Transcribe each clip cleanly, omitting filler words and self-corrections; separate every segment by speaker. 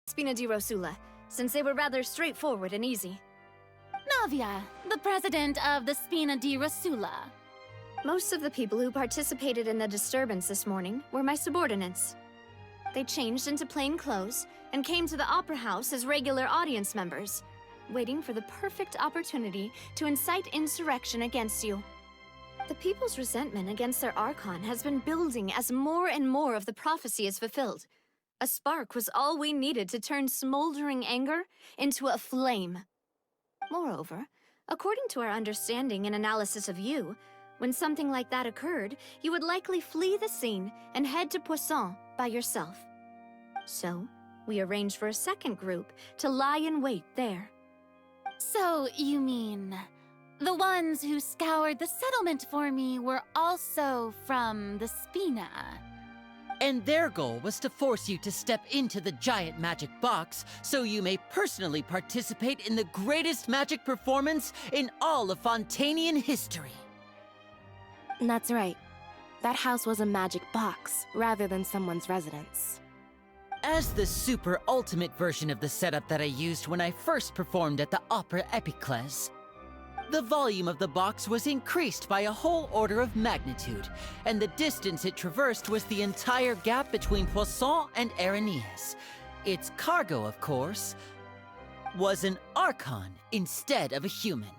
Speaker 1: Spina di Rosula, since they were rather straightforward and easy.
Speaker 2: Navia, the president of the Spina di Rosula.
Speaker 1: Most of the people who participated in the disturbance this morning were my subordinates. They changed into plain clothes and came to the Opera House as regular audience members, waiting for the perfect opportunity to incite insurrection against you. The people's resentment against their Archon has been building as more and more of the prophecy is fulfilled. A spark was all we needed to turn smoldering anger into a flame. Moreover, according to our understanding and analysis of you, when something like that occurred, you would likely flee the scene and head to Poisson by yourself. So, we arranged for a second group to lie in wait there.
Speaker 2: So, you mean, the ones who scoured the settlement for me were also from the Spina?
Speaker 3: And their goal was to force you to step into the giant magic box so you may personally participate in the greatest magic performance in all of Fontanian history.
Speaker 4: That's right. That house was a magic box, rather than someone's residence.
Speaker 3: As the super ultimate version of the setup that I used when I first performed at the Opera Epiclese, the volume of the box was increased by a whole order of magnitude, and the distance it traversed was the entire gap between Poisson and Araneas. Its cargo, of course, was an Archon instead of a human.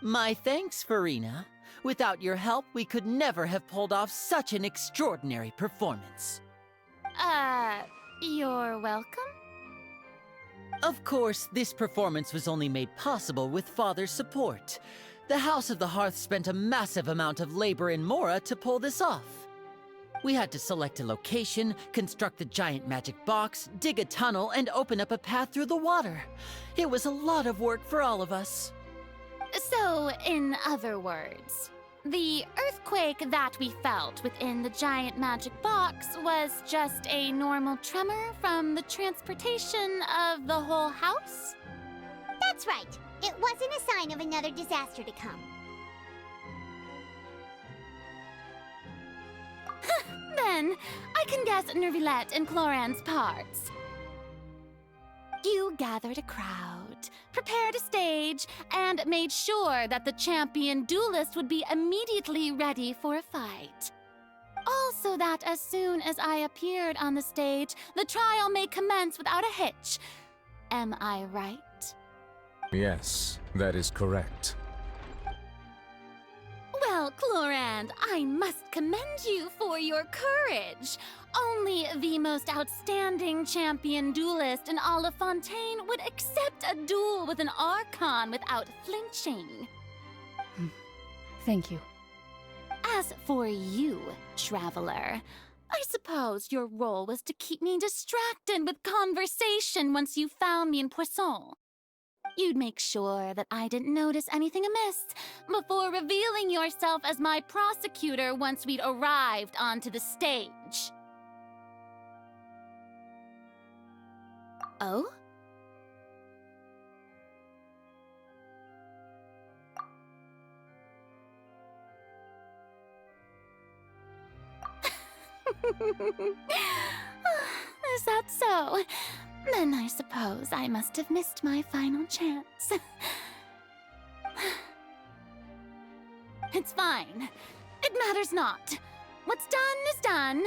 Speaker 3: My thanks, Farina. Without your help, we could never have pulled off such an extraordinary performance.
Speaker 2: You're welcome?
Speaker 3: Of course, this performance was only made possible with Father's support. The House of the Hearth spent a massive amount of labor in Mora to pull this off. We had to select a location, construct the giant magic box, dig a tunnel, and open up a path through the water. It was a lot of work for all of us.
Speaker 2: So, in other words, the earthquake that we felt within the giant magic box was just a normal tremor from the transportation of the whole house?
Speaker 5: That's right. It wasn't a sign of another disaster to come.
Speaker 2: Then, I can guess Nervilette and Cloran's parts. You gathered a crowd, prepared a stage, and made sure that the champion duelist would be immediately ready for a fight. Also that as soon as I appeared on the stage, the trial may commence without a hitch. Am I right?
Speaker 6: Yes, that is correct.
Speaker 2: Well, Clorand, I must commend you for your courage. Only the most outstanding champion duelist in all of Fontaine would accept a duel with an Archon without flinching.
Speaker 4: Thank you.
Speaker 2: As for you, Traveler, I suppose your role was to keep me distracted with conversation once you found me in Poisson. You'd make sure that I didn't notice anything amiss before revealing yourself as my prosecutor once we'd arrived onto the stage. Oh? Is that so? Then I suppose I must have missed my final chance. It's fine. It matters not. What's done is done.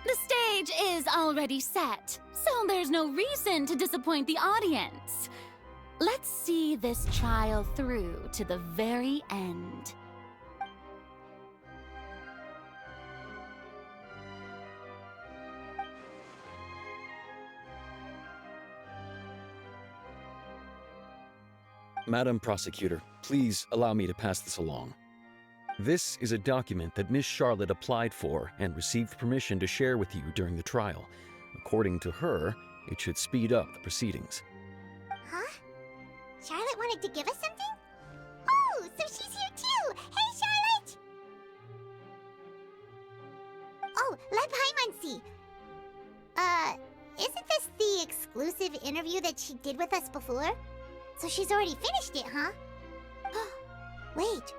Speaker 2: The stage is already set, so there's no reason to disappoint the audience. Let's see this trial through to the very end.
Speaker 7: Madam Prosecutor, please allow me to pass this along. This is a document that Miss Charlotte applied for and received permission to share with you during the trial. According to her, it should speed up the proceedings.
Speaker 5: Huh? Charlotte wanted to give us something? Oh, so she's here too! Hey, Charlotte! Oh, let Paimon see. Isn't this the exclusive interview that she did with us before? So she's already finished it, huh? Wait,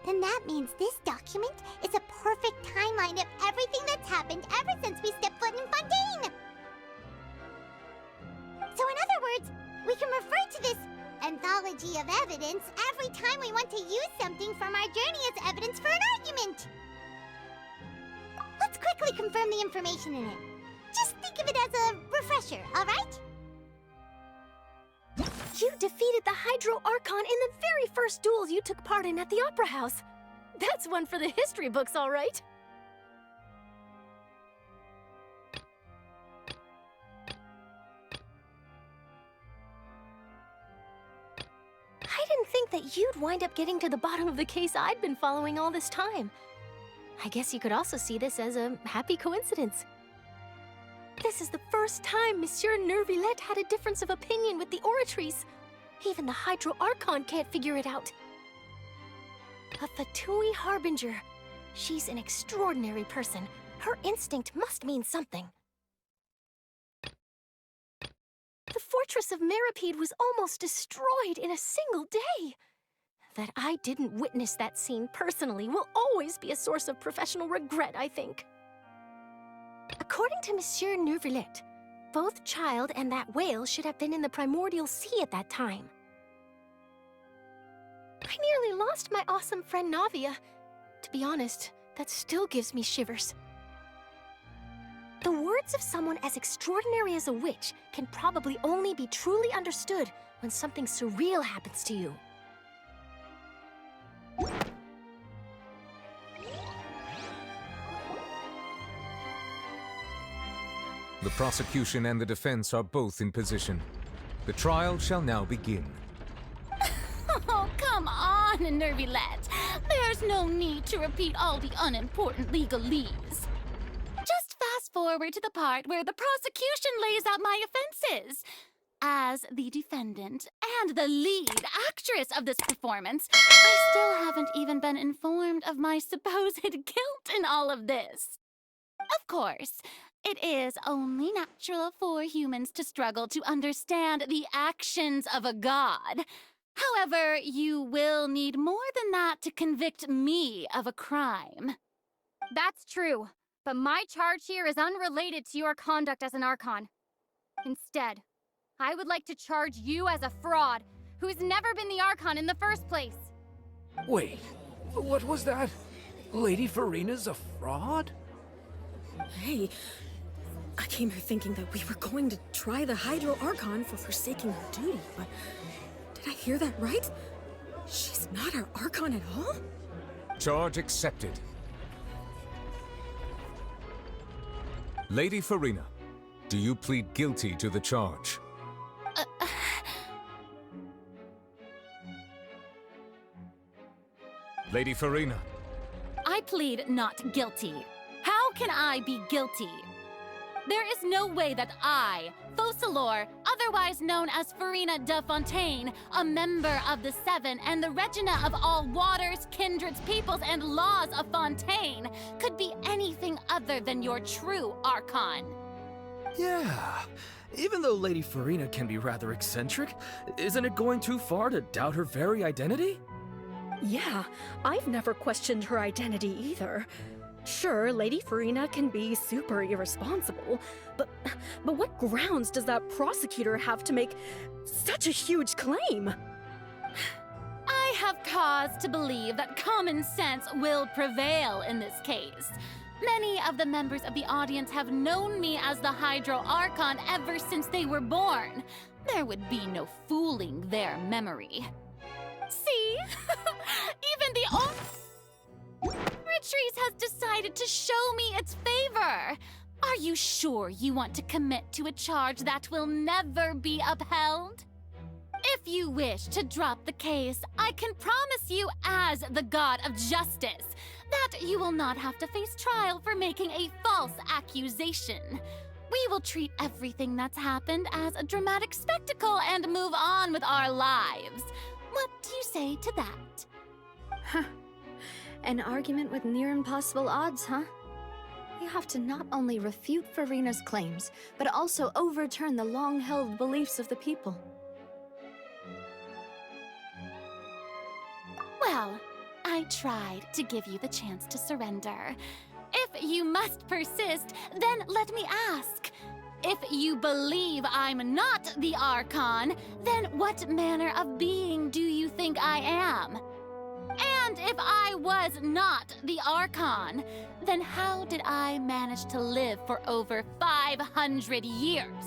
Speaker 5: then that means this document is a perfect timeline of everything that's happened ever since we stepped foot in Fontaine! So in other words, we can refer to this anthology of evidence every time we want to use something from our journey as evidence for an argument. Let's quickly confirm the information in it. Just think of it as a refresher, alright?
Speaker 8: You defeated the Hydro Archon in the very first duels you took part in at the Opera House. That's one for the history books, all right. I didn't think that you'd wind up getting to the bottom of the case I'd been following all this time. I guess you could also see this as a happy coincidence. This is the first time Monsieur Nervillette had a difference of opinion with the Oratrice. Even the Hydro Archon can't figure it out. A Fatui Harbinger. She's an extraordinary person. Her instinct must mean something. The fortress of Meripede was almost destroyed in a single day. That I didn't witness that scene personally will always be a source of professional regret, I think. According to Monsieur Nervillette, both Child and that whale should have been in the primordial sea at that time. I nearly lost my awesome friend Navia. To be honest, that still gives me shivers. The words of someone as extraordinary as a witch can probably only be truly understood when something surreal happens to you.
Speaker 6: The prosecution and the defense are both in position. The trial shall now begin.
Speaker 2: Oh, come on, Nervillette. There's no need to repeat all the unimportant legalese. Just fast forward to the part where the prosecution lays out my offenses. As the defendant and the lead actress of this performance, I still haven't even been informed of my supposed guilt in all of this. Of course, it is only natural for humans to struggle to understand the actions of a god. However, you will need more than that to convict me of a crime.
Speaker 9: That's true, but my charge here is unrelated to your conduct as an Archon. Instead, I would like to charge you as a fraud who's never been the Archon in the first place.
Speaker 10: Wait, what was that? Lady Farina's a fraud?
Speaker 8: Hey, I came here thinking that we were going to try the Hydro Archon for forsaking her duty, but did I hear that right? She's not our Archon at all?
Speaker 6: Charge accepted. Lady Farina, do you plead guilty to the charge? Lady Farina.
Speaker 2: I plead not guilty. How can I be guilty? There is no way that I, Focalor, otherwise known as Farina de Fontaine, a member of the Seven and the Regina of all waters, kindreds, peoples, and laws of Fontaine, could be anything other than your true Archon.
Speaker 10: Yeah. Even though Lady Farina can be rather eccentric, isn't it going too far to doubt her very identity?
Speaker 8: Yeah, I've never questioned her identity either. Sure, Lady Farina can be super irresponsible, but what grounds does that prosecutor have to make such a huge claim?
Speaker 2: I have cause to believe that common sense will prevail in this case. Many of the members of the audience have known me as the Hydro Archon ever since they were born. There would be no fooling their memory. See? Even the Oratrice has decided to show me its favor. Are you sure you want to commit to a charge that will never be upheld? If you wish to drop the case, I can promise you as the God of Justice that you will not have to face trial for making a false accusation. We will treat everything that's happened as a dramatic spectacle and move on with our lives. What do you say to that?
Speaker 1: Huh. An argument with near impossible odds, huh? You have to not only refute Farina's claims, but also overturn the long-held beliefs of the people.
Speaker 2: Well, I tried to give you the chance to surrender. If you must persist, then let me ask. If you believe I'm not the Archon, then what manner of being do you think I am? And if I was not the Archon, then how did I manage to live for over 500 years?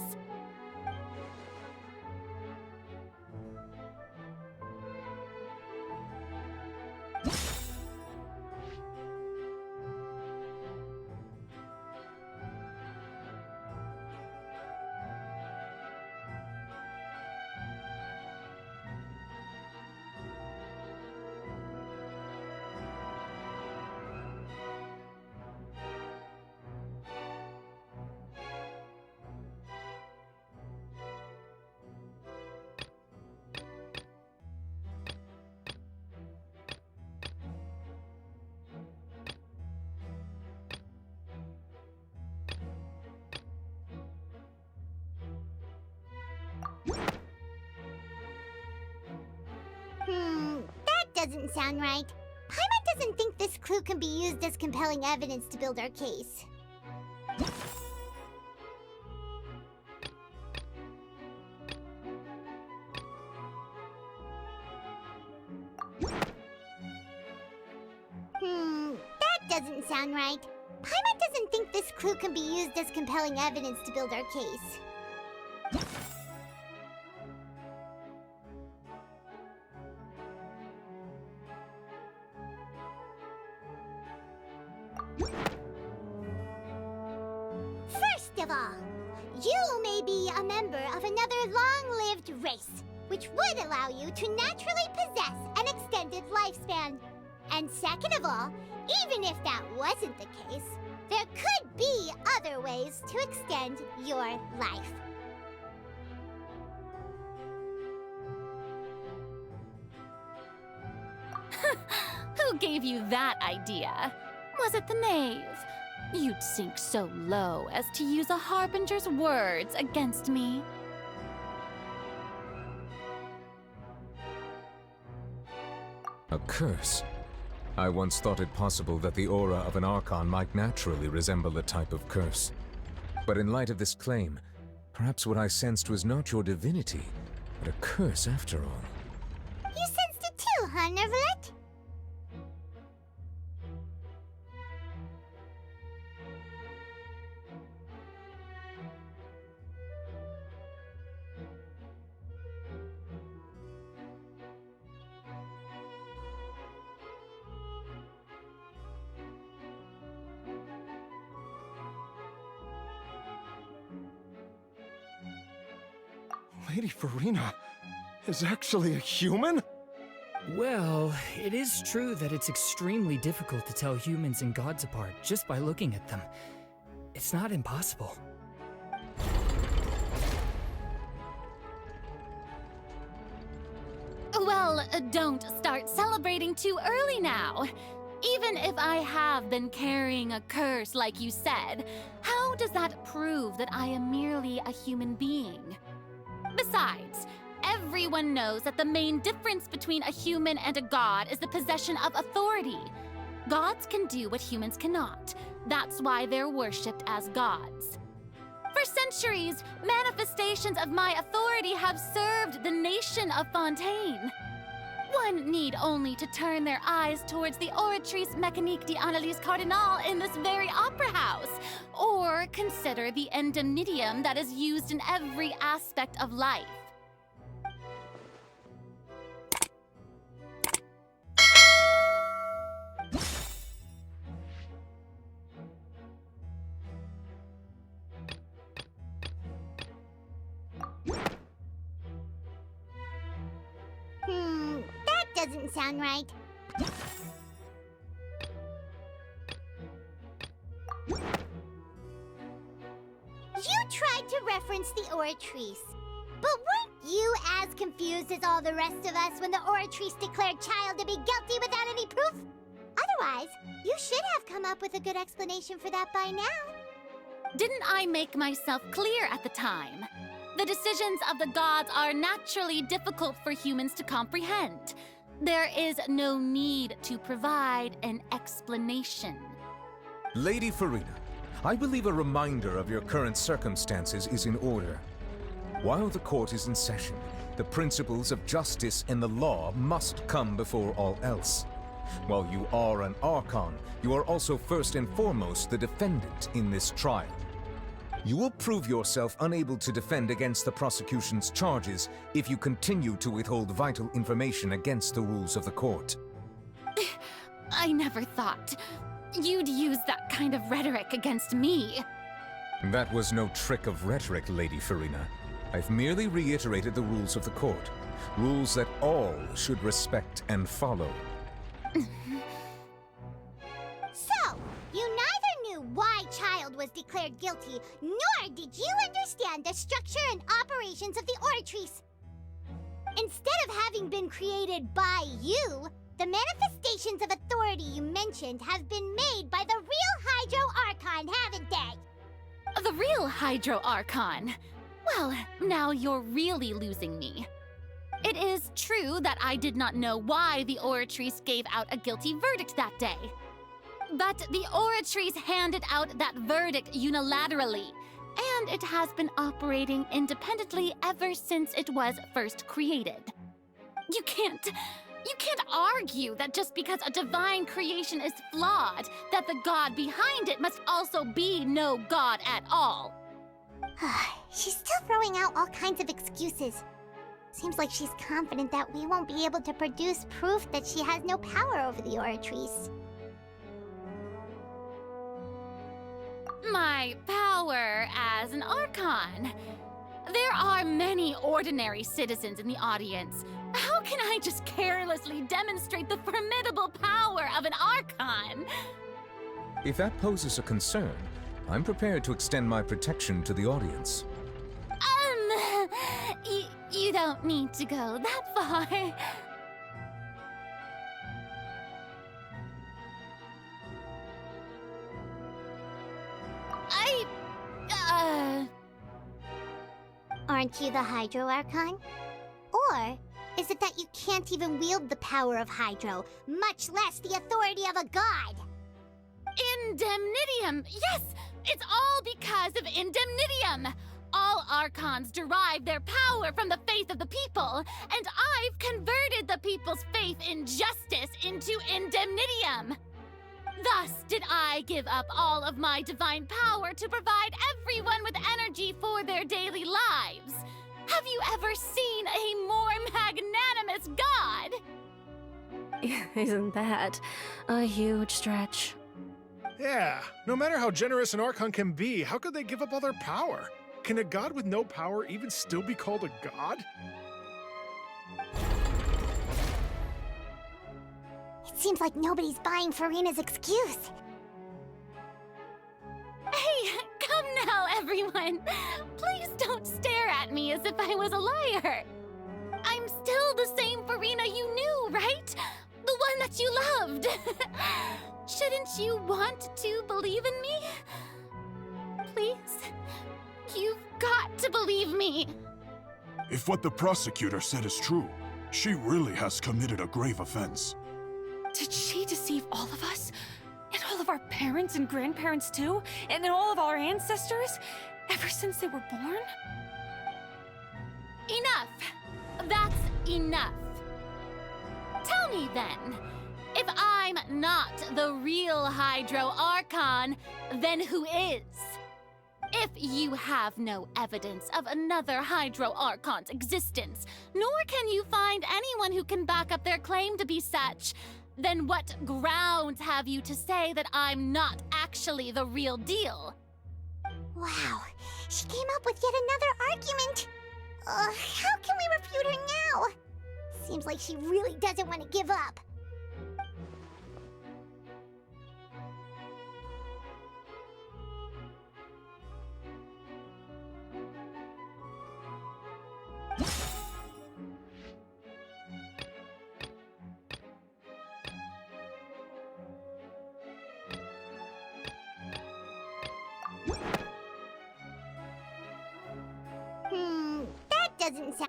Speaker 5: That doesn't sound right. Paimon doesn't think this clue can be used as compelling evidence to build our case. That doesn't sound right. Paimon doesn't think this clue can be used as compelling evidence to build our case. First of all, you may be a member of another long-lived race, which would allow you to naturally possess an extended lifespan. And second of all, even if that wasn't the case, there could be other ways to extend your life.
Speaker 2: Who gave you that idea? Was it the knave? You'd sink so low as to use a harbinger's words against me.
Speaker 6: A curse? I once thought it possible that the aura of an Archon might naturally resemble a type of curse. But in light of this claim, perhaps what I sensed was not your divinity, but a curse after all.
Speaker 5: You sensed it too, huh, Nervalet?
Speaker 11: Lady Farina is actually a human?
Speaker 10: Well, it is true that it's extremely difficult to tell humans and gods apart just by looking at them. It's not impossible.
Speaker 2: Well, don't start celebrating too early now. Even if I have been carrying a curse like you said, how does that prove that I am merely a human being? Besides, everyone knows that the main difference between a human and a god is the possession of authority. Gods can do what humans cannot. That's why they're worshipped as gods. For centuries, manifestations of my authority have served the nation of Fontaine. One need only to turn their eyes towards the Oratrice Mécanique d'Analyse Cardinal in this very opera house, or consider the indemnitium that is used in every aspect of life.
Speaker 5: That doesn't sound right. You tried to reference the Oratrice, but weren't you as confused as all the rest of us when the Oratrice declared Child to be guilty without any proof? Otherwise, you should have come up with a good explanation for that by now.
Speaker 2: Didn't I make myself clear at the time? The decisions of the gods are naturally difficult for humans to comprehend. There is no need to provide an explanation.
Speaker 6: Lady Farina, I believe a reminder of your current circumstances is in order. While the court is in session, the principles of justice and the law must come before all else. While you are an Archon, you are also first and foremost the defendant in this trial. You will prove yourself unable to defend against the prosecution's charges if you continue to withhold vital information against the rules of the court.
Speaker 2: I never thought you'd use that kind of rhetoric against me.
Speaker 6: That was no trick of rhetoric, Lady Farina. I've merely reiterated the rules of the court. Rules that all should respect and follow.
Speaker 5: So, you neither knew why Child was declared guilty, nor did you understand the structure and operations of the Oratrice. Instead of having been created by you, the manifestations of authority you mentioned have been made by the real Hydro Archon, haven't they?
Speaker 2: The real Hydro Archon? Well, now you're really losing me. It is true that I did not know why the Oratrice gave out a guilty verdict that day. But the Oratrice handed out that verdict unilaterally, and it has been operating independently ever since it was first created. You can't argue that just because a divine creation is flawed, that the god behind it must also be no god at all.
Speaker 5: She's still throwing out all kinds of excuses. Seems like she's confident that we won't be able to produce proof that she has no power over the Oratrice.
Speaker 2: My power as an Archon. There are many ordinary citizens in the audience. How can I just carelessly demonstrate the formidable power of an Archon?
Speaker 6: If that poses a concern, I'm prepared to extend my protection to the audience.
Speaker 2: You don't need to go that far.
Speaker 5: Aren't you the Hydro Archon? Or is it that you can't even wield the power of Hydro, much less the authority of a god?
Speaker 2: Indemnitium! Yes! It's all because of Indemnitium! All Archons derive their power from the faith of the people, and I've converted the people's faith in justice into Indemnitium! Thus did I give up all of my divine power to provide everyone with energy for their daily lives. Have you ever seen a more magnanimous god?
Speaker 4: Isn't that a huge stretch?
Speaker 11: Yeah, no matter how generous an Archon can be, how could they give up all their power? Can a god with no power even still be called a god?
Speaker 5: It seems like nobody's buying Farina's excuse.
Speaker 2: Hey, come now, everyone. Please don't stare at me as if I was a liar. I'm still the same Farina you knew, right? The one that you loved. Shouldn't you want to believe in me? Please? You've got to believe me.
Speaker 12: If what the prosecutor said is true, she really has committed a grave offense.
Speaker 13: Did she deceive all of us? And all of our parents and grandparents too? And then all of our ancestors? Ever since they were born?
Speaker 2: Enough. That's enough. Tell me then, if I'm not the real Hydro Archon, then who is? If you have no evidence of another Hydro Archon's existence, nor can you find anyone who can back up their claim to be such, then what grounds have you to say that I'm not actually the real deal?
Speaker 5: Wow, she came up with yet another argument. How can we refute her now? Seems like she really doesn't want to give up. That doesn't sound...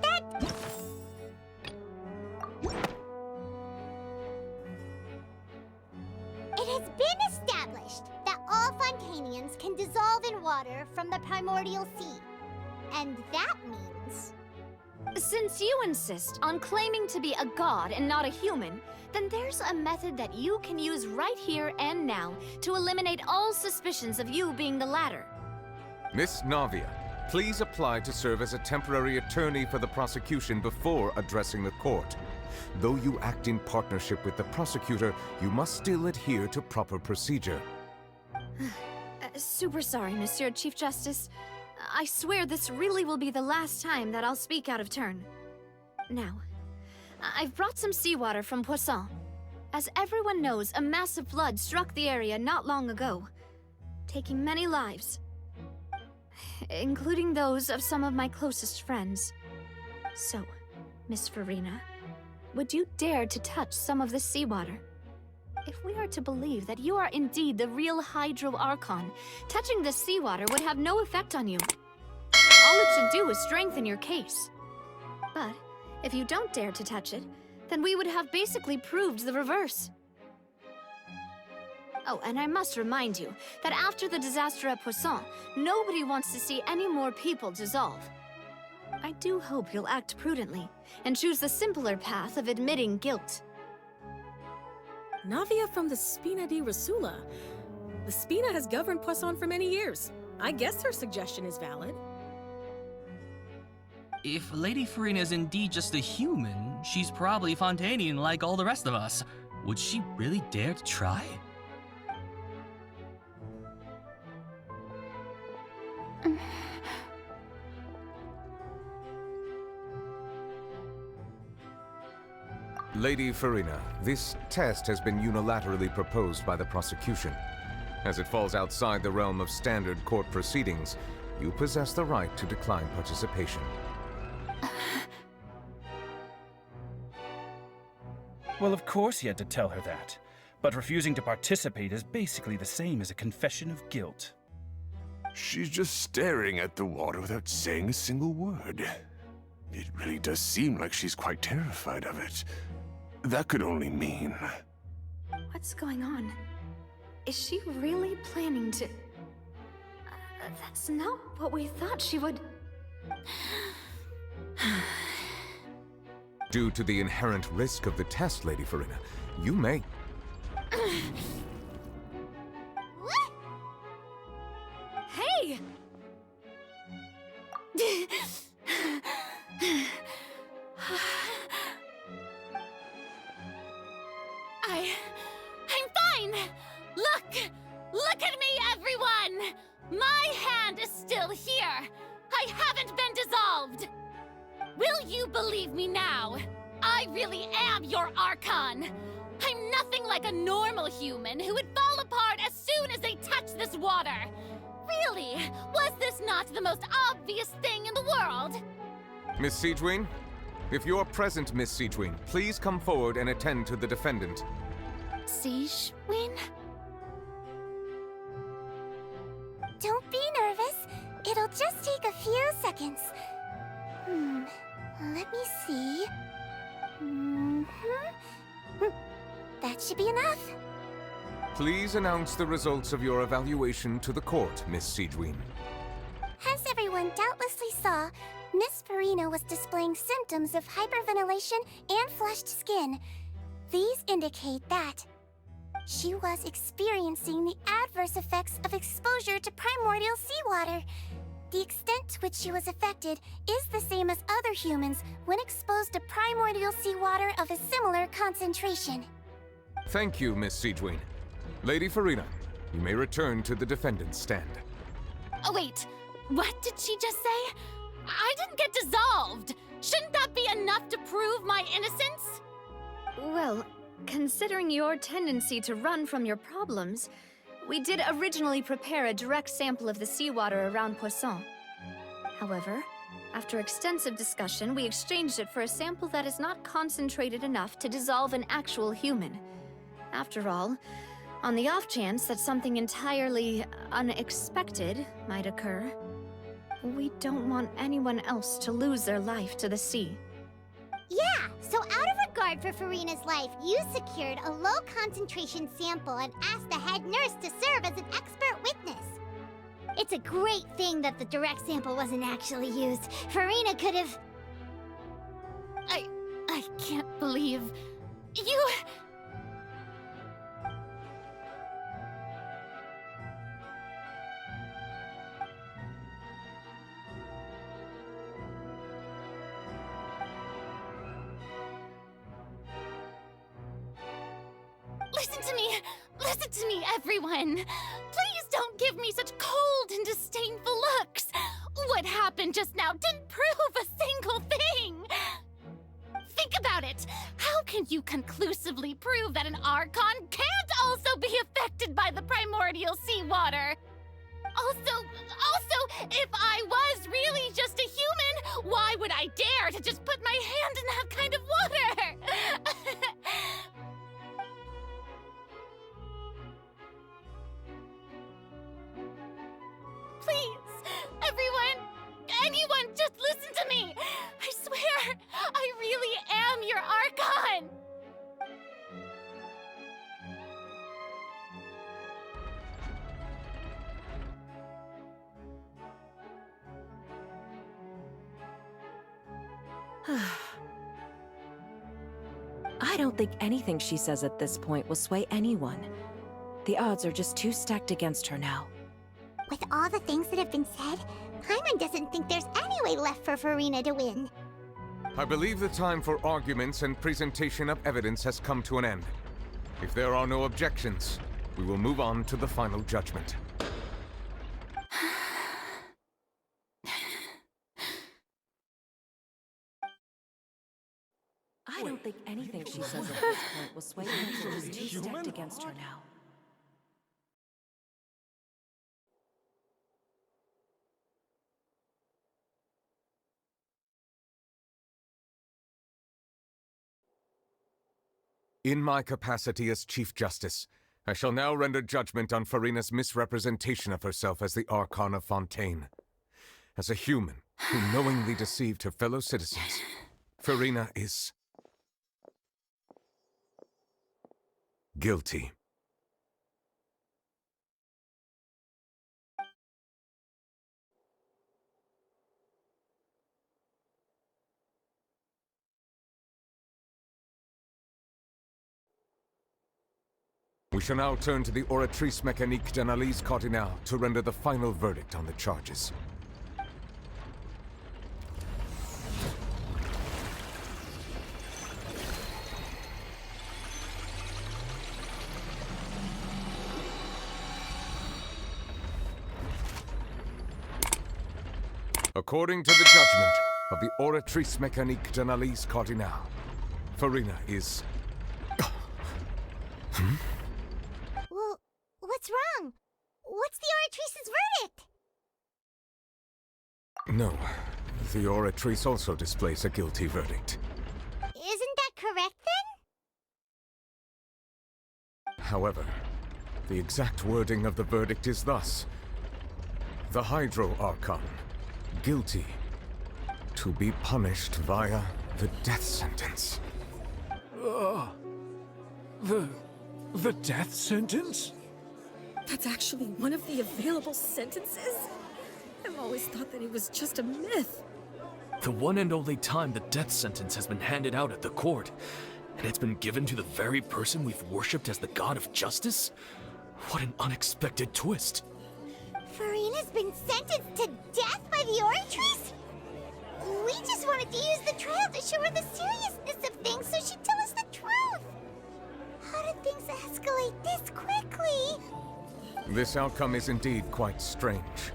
Speaker 5: that... been established that all Fontanians can dissolve in water from the primordial sea. And that means...
Speaker 1: Since you insist on claiming to be a god and not a human, then there's a method that you can use right here and now to eliminate all suspicions of you being the latter.
Speaker 6: Miss Navia, please apply to serve as a temporary attorney for the prosecution before addressing the court. Though you act in partnership with the prosecutor, you must still adhere to proper procedure.
Speaker 1: Super sorry, Monsieur Chief Justice. I swear this really will be the last time that I'll speak out of turn. Now, I've brought some seawater from Poisson. As everyone knows, a massive flood struck the area not long ago, taking many lives, including those of some of my closest friends. So, Miss Farina, would you dare to touch some of this seawater? If we are to believe that you are indeed the real Hydro Archon, touching this seawater would have no effect on you. All it should do is strengthen your case. But if you don't dare to touch it, then we would have basically proved the reverse. Oh, and I must remind you that after the disaster at Poisson, nobody wants to see any more people dissolve. I do hope you'll act prudently and choose the simpler path of admitting guilt.
Speaker 14: Navia from the Spina di Rasula. The Spina has governed Poisson for many years. I guess her suggestion is valid.
Speaker 15: If Lady Farina is indeed just a human, she's probably Fontanian like all the rest of us. Would she really dare to try?
Speaker 6: Lady Farina, this test has been unilaterally proposed by the prosecution. As it falls outside the realm of standard court proceedings, you possess the right to decline participation.
Speaker 16: Well, of course he had to tell her that. But refusing to participate is basically the same as a confession of guilt.
Speaker 12: She's just staring at the water without saying a single word. It really does seem like she's quite terrified of it. That could only mean...
Speaker 1: What's going on? Is she really planning to... that's not what we thought she would...
Speaker 6: Due to the inherent risk of the test, Lady Farina, you may...
Speaker 1: Hey!
Speaker 2: I'm fine! Look at me, everyone! My hand is still here! I haven't been dissolved! Will you believe me now? I really am your Archon! I'm nothing like a normal human who would fall apart as soon as they touch this water! Really? Was this not the most obvious thing in the world?
Speaker 6: Miss Siegewin? If you're present, Miss Siegewin, please come forward and attend to the defendant.
Speaker 2: Siegewin?
Speaker 5: Don't be nervous. It'll just take a few seconds. Let me see. That should be enough.
Speaker 6: Please announce the results of your evaluation to the court, Miss Siegewin.
Speaker 5: As everyone doubtlessly saw, Miss Farina was displaying symptoms of hyperventilation and flushed skin. These indicate that she was experiencing the adverse effects of exposure to primordial seawater. The extent to which she was affected is the same as other humans when exposed to primordial seawater of a similar concentration.
Speaker 6: Thank you, Miss Siegewin. Lady Farina, you may return to the defendant's stand.
Speaker 2: Oh, wait. What did she just say? I didn't get dissolved! Shouldn't that be enough to prove my innocence?
Speaker 1: Well, considering your tendency to run from your problems, we did originally prepare a direct sample of the seawater around Poisson. However, after extensive discussion, we exchanged it for a sample that is not concentrated enough to dissolve an actual human. After all, on the off chance that something entirely unexpected might occur, we don't want anyone else to lose their life to the sea.
Speaker 5: Yeah, so out of regard safeguard for Farina's life, you secured a low-concentration sample and asked the head nurse to serve as an expert witness. It's a great thing that the direct sample wasn't actually used. Farina could have...
Speaker 2: I can't believe you... Listen to me, everyone! Please don't give me such cold and disdainful looks! What happened just now didn't prove a single thing! Think about it! How can you conclusively prove that an Archon can't also be affected by the primordial seawater? Also, if I was really just a human, why would I dare to just put my hand in that kind of water? Please, everyone, anyone, just listen to me! I swear, I really am your Archon!
Speaker 17: I don't think anything she says at this point will sway anyone. The odds are just too stacked against her now.
Speaker 5: With all the things that have been said, Paimon doesn't think there's any way left for Farina to win.
Speaker 6: I believe the time for arguments and presentation of evidence has come to an end. If there are no objections, we will move on to the final judgment.
Speaker 17: I don't think anything she says at this point will sway anyone. She's too stacked against her now.
Speaker 6: In my capacity as Chief Justice, I shall now render judgment on Farina's misrepresentation of herself as the Archon of Fontaine. As a human who knowingly deceived her fellow citizens, Farina is... guilty. We shall now turn to the Oratrice Mécanique d'Analyse Cardinale to render the final verdict on the charges. According to the judgment of the Oratrice Mécanique d'Analyse Cardinale, Farina is...
Speaker 5: Well, what's wrong? What's the Oratrice's verdict?
Speaker 6: No, the Oratrice also displays a guilty verdict.
Speaker 5: Isn't that correct, then?
Speaker 6: However, the exact wording of the verdict is thus. The Hydro Archon, guilty, to be punished via the death sentence.
Speaker 11: The death sentence?
Speaker 14: That's actually one of the available sentences? I've always thought that it was just a myth.
Speaker 18: The one and only time the death sentence has been handed out at the court, and it's been given to the very person we've worshipped as the god of justice? What an unexpected twist.
Speaker 5: Farina's been sentenced to death by the Oratrice? We just wanted to use the trial to show her the seriousness of things so she'd tell us the truth. How did things escalate this quickly?
Speaker 6: This outcome is indeed quite strange.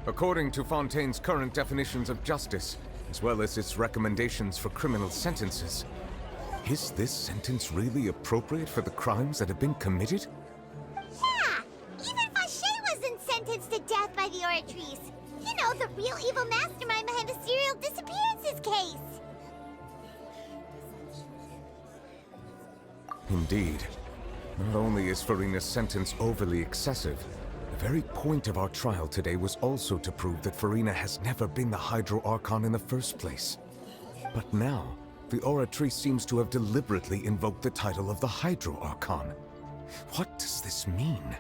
Speaker 6: According to Fontaine's current definitions of justice, as well as its recommendations for criminal sentences, is this sentence really appropriate for the crimes that have been committed?
Speaker 5: Yeah! Even Fauché wasn't sentenced to death by the Oratrice. You know, the real evil mastermind behind the serial disappearances case.
Speaker 6: Indeed. Not only is Farina's sentence overly excessive, the very point of our trial today was also to prove that Farina has never been the Hydro Archon in the first place. But now, The Oratrice seems to have deliberately invoked the title of the Hydro Archon. What does this mean?